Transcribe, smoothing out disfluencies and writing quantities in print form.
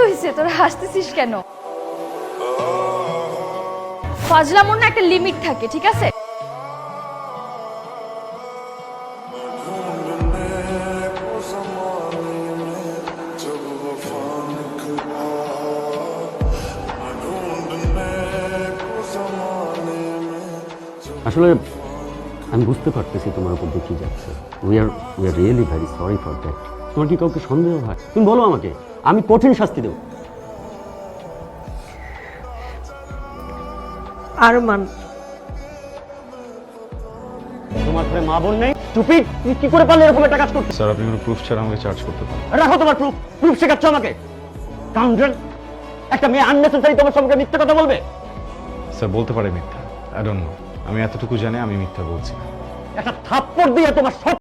হয়েছে, তোরা হাসতেছিস কেন? ফাজলামোর না একটা লিমিট থাকে, ঠিক আছে? আসলে আমি বুঝতে পারতেছি তোমার উপর দিয়ে কি যাচ্ছে। We are really very sorry for that. তোমার কি কাউকে সন্দেহ হয়? তুমি বলো আমাকে, আমি কঠিন শাস্তি দেবো। আরমান, তোমার ঘরে মা বোন নেই? চুপি, তুমি কি করে পারলে এরকম একটা কাজ করতে? স্যার আপনি কোনো প্রুফ ছাড়া আমাকে চার্জ করতে পারেন। রাখো তোমার প্রুফ। প্রুফ শেখাচ্ছ আমাকে? কাউন্টার, একটা মেয়ে আননেসেসারি তোমার সম্পর্কে মিথ্যা কথা বলবে? স্যার বলতে পারে মিথ্যা, আই ডোন্ট নো। আমি এতটুকু জানি আমি মিথ্যা বলছি না। একটা থাপ্পড় দিয়ে তোমার সব